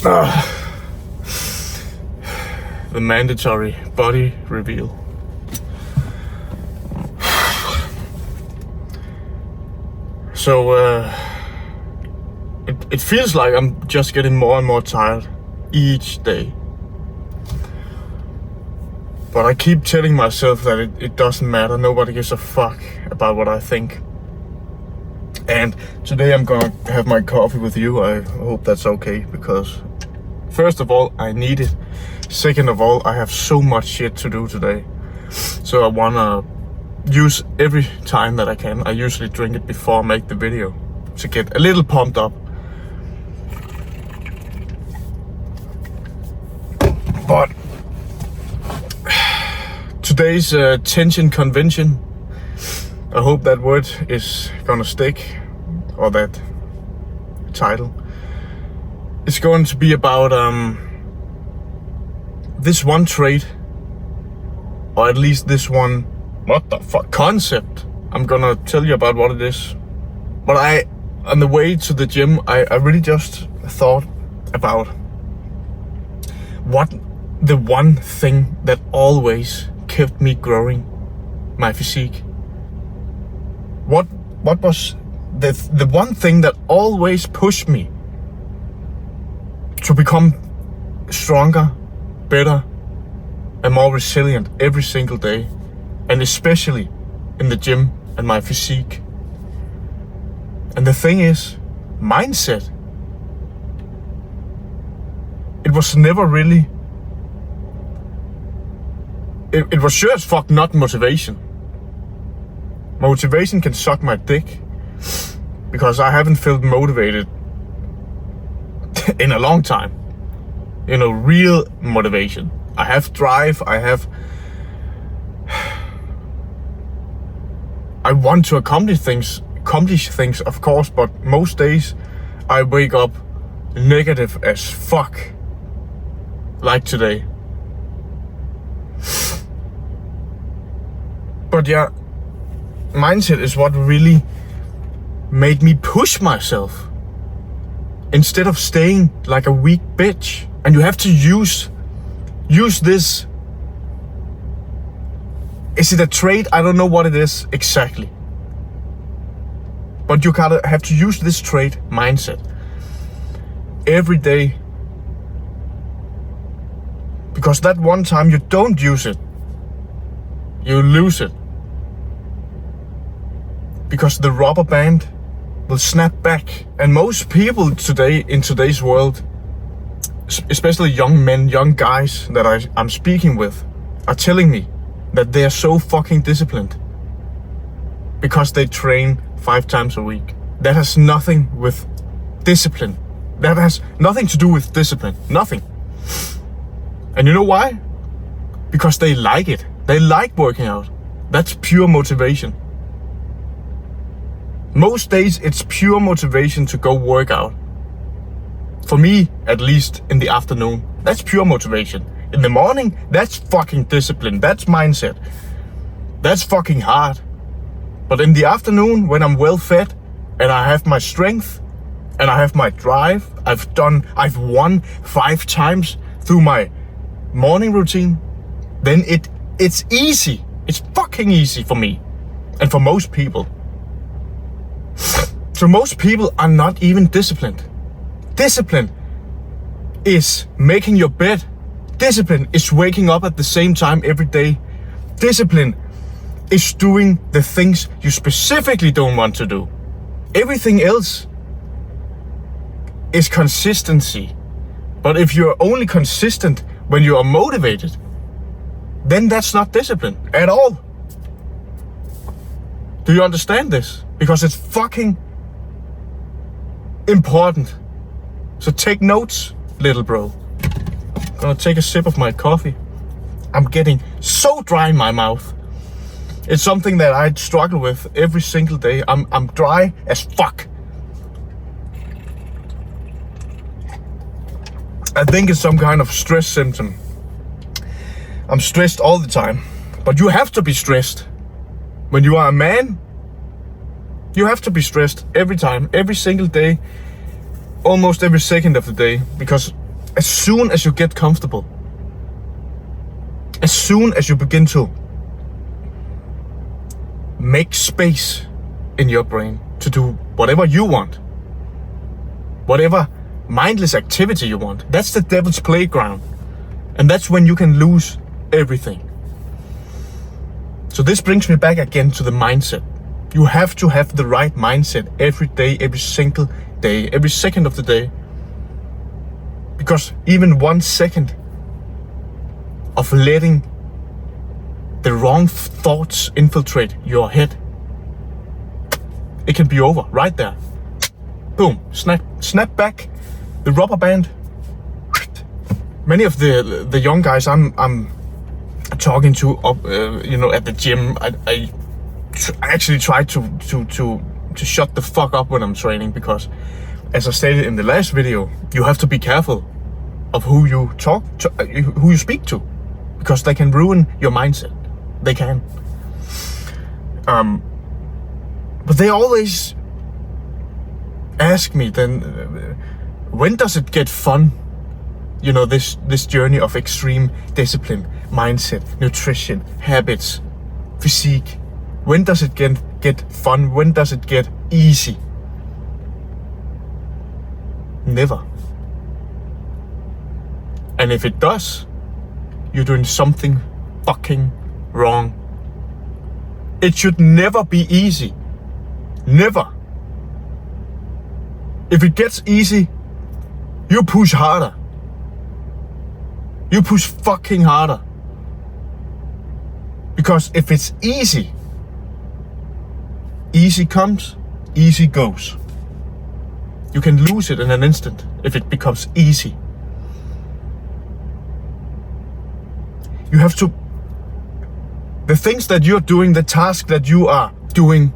The mandatory body reveal. So it feels like I'm just getting more and more tired each day. But I keep telling myself that it doesn't matter. Nobody gives a fuck about what I think. And today I'm gonna have my coffee with you. I hope that's okay, because first of all, I need it. Second of all, I have so much shit to do today. So I wanna use every time that I can. I usually drink it before I make the video to get a little pumped up. But today's tension convention, I hope that word is gonna stick, or that title. It's going to be about this one trait, or at least this one, what the fuck, concept. I'm gonna tell you about what it is. But on the way to the gym, I really just thought about what the one thing that always kept me growing my physique. What was the one thing that always pushed me to become stronger, better, and more resilient every single day, and especially in the gym and my physique. And the thing is, mindset. It was never really, it was sure as fuck not motivation. Motivation can suck my dick, because I haven't felt motivated in a long time. You know, real motivation. I have drive, I want to accomplish things, of course, but most days I wake up negative as fuck, like today. But yeah, mindset is what really made me push myself instead of staying like a weak bitch. And you have to use this. Is it a trait? I don't know what it is exactly. But you gotta have to use this trait, mindset, every day. Because that one time you don't use it, you lose it. Because the rubber band will snap back. And most people today, in today's world, especially young men, young guys that I'm speaking with, are telling me that they're so fucking disciplined because they train 5 times a week. That has nothing with discipline. That has nothing to do with discipline. Nothing. And you know why? Because they like it. They like working out. That's pure motivation. Most days it's pure motivation to go work out. For me, at least in the afternoon, that's pure motivation. In the morning, that's fucking discipline. That's mindset. That's fucking hard. But in the afternoon, when I'm well fed and I have my strength and I have my drive, I've won 5 times through my morning routine, then it's easy. It's fucking easy for me and for most people. So most people are not even disciplined. Discipline is making your bed. Discipline is waking up at the same time every day. Discipline is doing the things you specifically don't want to do. Everything else is consistency. But if you're only consistent when you are motivated, then that's not discipline at all. Do you understand this? Because it's fucking important. So take notes, little bro. I'm gonna take a sip of my coffee. I'm getting so dry in my mouth. It's something that I struggle with every single day. I'm dry as fuck. I think it's some kind of stress symptom. I'm stressed all the time. But you have to be stressed. When you are a man, you have to be stressed every time, every single day, almost every second of the day. Because as soon as you get comfortable, as soon as you begin to make space in your brain to do whatever you want, whatever mindless activity you want, that's the devil's playground. And that's when you can lose everything. So this brings me back again to the mindset. You have to have the right mindset every day, every single day, every second of the day. Because even 1 second of letting the wrong thoughts infiltrate your head, it can be over right there. Boom, snap back the rubber band. Many of the young guys I'm talking to, at the gym, I actually try to shut the fuck up when I'm training, because, as I stated in the last video, you have to be careful of who you talk to, who you speak to, because they can ruin your mindset. They can. But they always ask me then, when does it get fun? You know, this journey of extreme discipline, mindset, nutrition, habits, physique. When does it get fun? When does it get easy? Never. And if it does, you're doing something fucking wrong. It should never be easy. Never. If it gets easy, you push harder. You push fucking harder. Because if it's easy, easy comes, easy goes. You can lose it in an instant if it becomes easy. You have to, the things that you're doing, the task that you are doing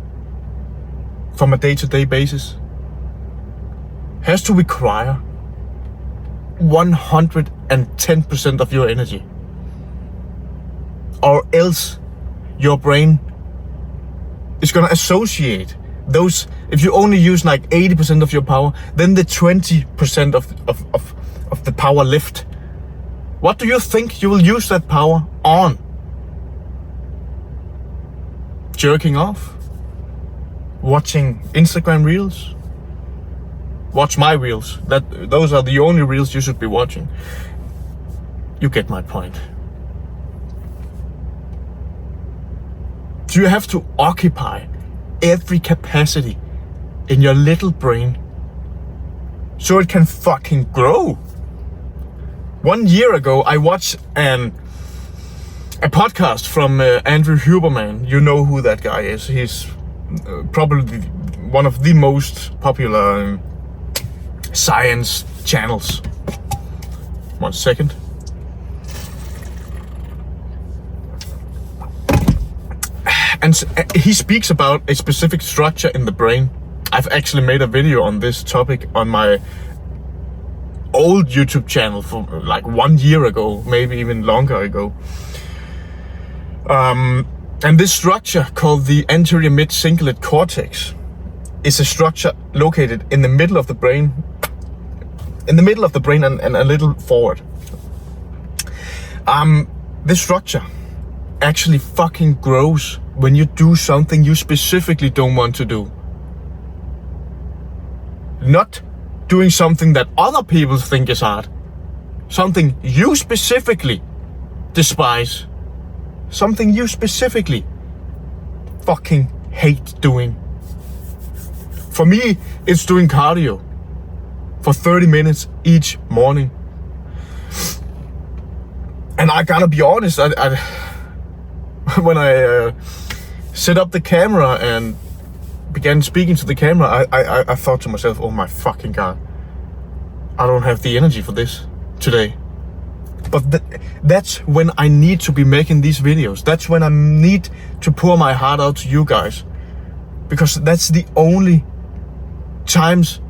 from a day-to-day basis has to require 110% of your energy. Or else your brain is gonna associate those. If you only use like 80% of your power, then the 20% of the power left, what do you think you will use that power on? Jerking off? Watching Instagram reels? Watch my reels. Those are the only reels you should be watching. You get my point. So you have to occupy every capacity in your little brain so it can fucking grow. 1 year ago, I watched a podcast from Andrew Huberman. You know who that guy is. He's probably one of the most popular science channels. 1 second. And he speaks about a specific structure in the brain. I've actually made a video on this topic on my old YouTube channel for like 1 year ago, maybe even longer ago. And this structure, called the anterior mid-cingulate cortex, is a structure located in the middle of the brain, and a little forward. This structure actually fucking grows when you do something you specifically don't want to do. Not doing something that other people think is hard. Something you specifically despise. Something you specifically fucking hate doing. For me, it's doing cardio for 30 minutes each morning. And I gotta be honest, when I set up the camera and began speaking to the camera, I thought to myself, oh my fucking god, I don't have the energy for this today. But that's when I need to be making these videos. That's when I need to pour my heart out to you guys. Because that's the only times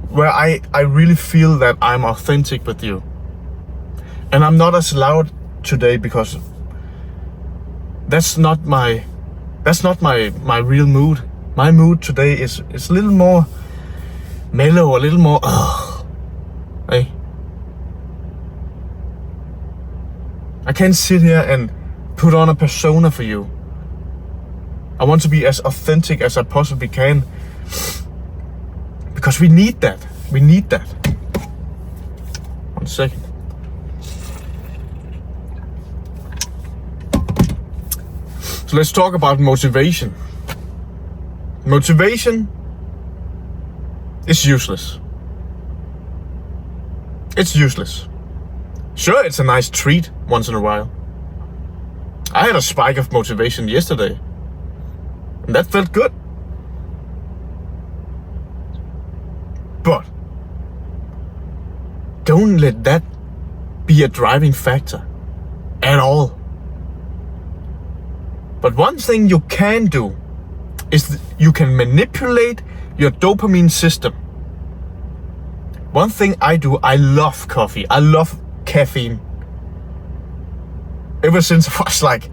where I really feel that I'm authentic with you. And I'm not as loud today because that's not my real mood. My mood today is a little more mellow, a little more hey. I can't sit here and put on a persona for you. I want to be as authentic as I possibly can. Because we need that. We need that. 1 second. So let's talk about motivation. Motivation is useless. It's useless. Sure, it's a nice treat once in a while. I had a spike of motivation yesterday, and that felt good. But don't let that be a driving factor at all. But one thing you can do is you can manipulate your dopamine system. One thing I do, I love coffee. I love caffeine. Ever since I was like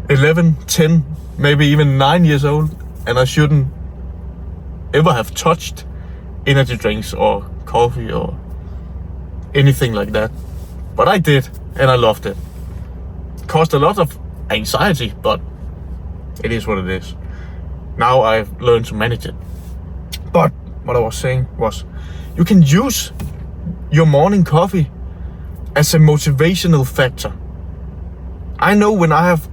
11, 10, maybe even 9 years old, and I shouldn't ever have touched energy drinks or coffee or anything like that. But I did, and I loved it. Caused a lot of anxiety, but it is what it is. Now I've learned to manage it. But what I was saying was, you can use your morning coffee as a motivational factor. I know when I have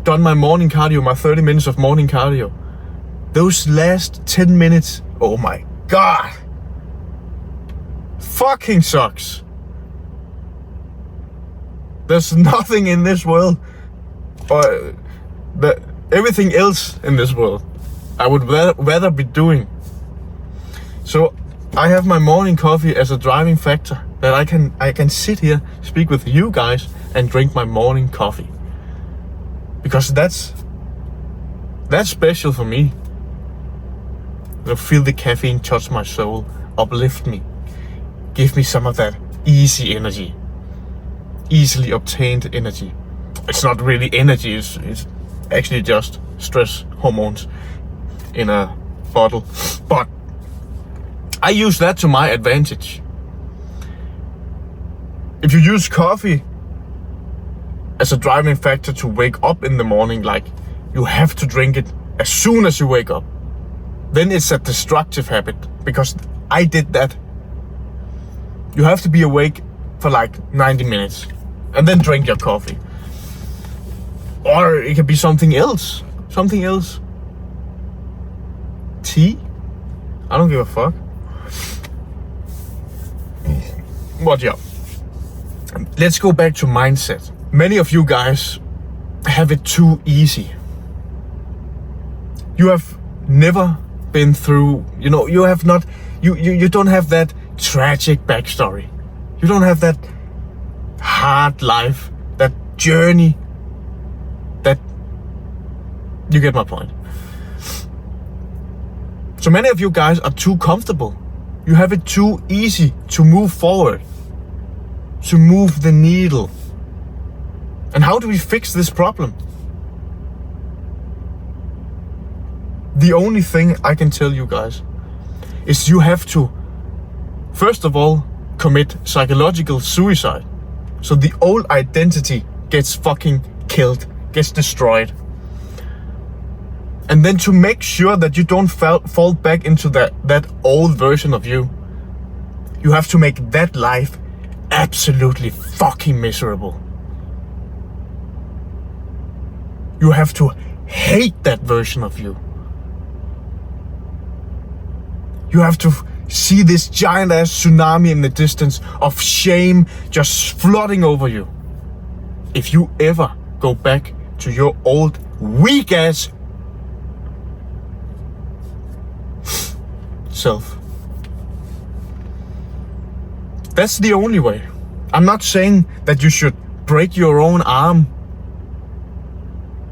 done my morning cardio, my 30 minutes of morning cardio, those last 10 minutes, oh my God, fucking sucks. There's nothing in this world, or everything else in this world, I would rather be doing. So I have my morning coffee as a driving factor, that I can sit here, speak with you guys, and drink my morning coffee. Because that's special for me. To feel the caffeine touch my soul, uplift me, give me some of that easy energy, easily obtained energy. It's not really energy, it's actually just stress hormones in a bottle. But I use that to my advantage. If you use coffee as a driving factor to wake up in the morning, like you have to drink it as soon as you wake up, then it's a destructive habit, because I did that. You have to be awake for like 90 minutes and then drink your coffee. Or it could be something else. Something else. Tea? I don't give a fuck. But yeah. Let's go back to mindset. Many of you guys have it too easy. You have never been through, you have not, you don't have that tragic backstory. You don't have that hard life, that journey, that, you get my point. So many of you guys are too comfortable. You have it too easy to move forward, to move the needle. And how do we fix this problem? The only thing I can tell you guys is you have to, first of all, commit psychological suicide. So the old identity gets fucking killed, gets destroyed. And then to make sure that you don't fall back into that old version of you, you have to make that life absolutely fucking miserable. You have to hate that version of you. You have to see this giant ass tsunami in the distance of shame just flooding over you. If you ever go back to your old weak ass self. That's the only way. I'm not saying that you should break your own arm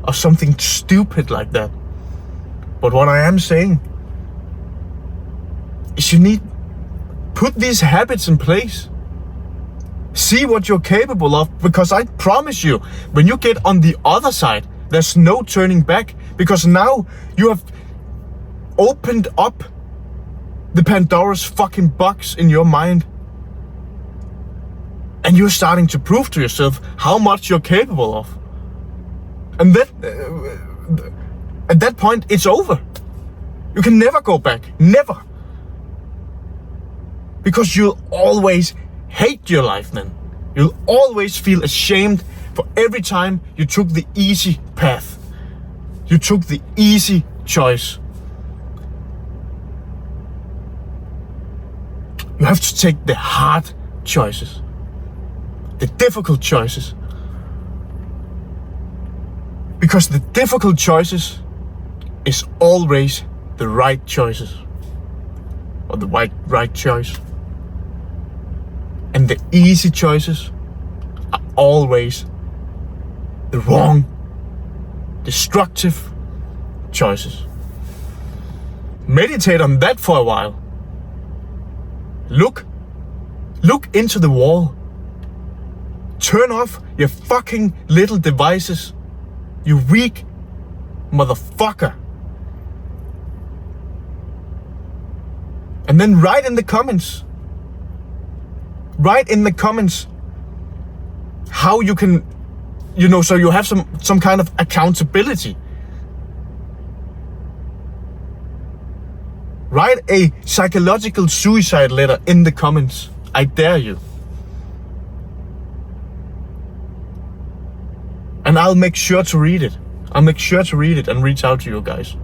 or something stupid like that. But what I am saying is you need put these habits in place. See what you're capable of, because I promise you, when you get on the other side, there's no turning back, because now you have opened up the Pandora's fucking box in your mind. And And you're starting to prove to yourself how much you're capable of. And that, at that point, it's over. You can never go back. Never. Because you'll always hate your life then. You'll always feel ashamed for every time you took the easy path. You took the easy choice. You have to take the hard choices. The difficult choices. Because the difficult choices is always the right choices. Or the right choice. And the easy choices are always the wrong, destructive choices. Meditate on that for a while. Look into the wall. Turn off your fucking little devices. You weak motherfucker. And then write in the comments. Write in the comments how you can, so you have some kind of accountability. Write a psychological suicide letter in the comments. I dare you. And I'll make sure to read it. I'll make sure to read it and reach out to you guys.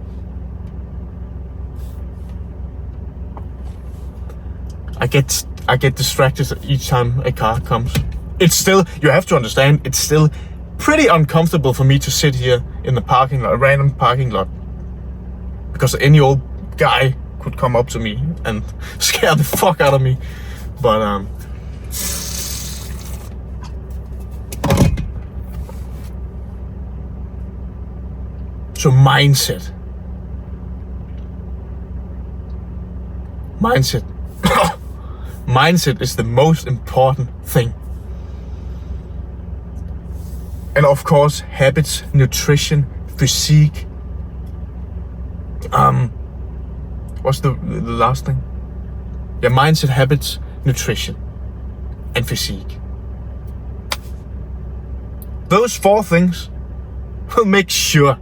I get distracted each time a car comes. It's still, you have to understand, it's still pretty uncomfortable for me to sit here in the parking lot, a random parking lot. Because any old guy could come up to me and scare the fuck out of me. But so mindset. Mindset is the most important thing. And of course, habits, nutrition, physique. What's the last thing? Yeah, mindset, habits, nutrition, and physique. Those 4 things will make sure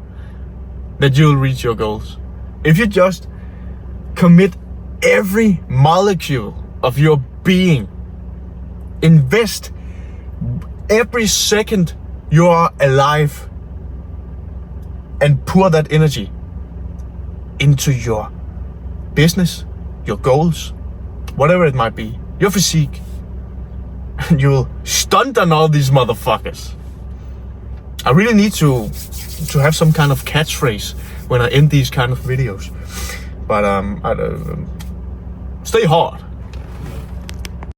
that you'll reach your goals. If you just commit every molecule of your being, invest every second you are alive, and pour that energy into your business, your goals, whatever it might be, your physique, and you'll stunt on all these motherfuckers. I really need to have some kind of catchphrase when I end these kind of videos. But stay hard.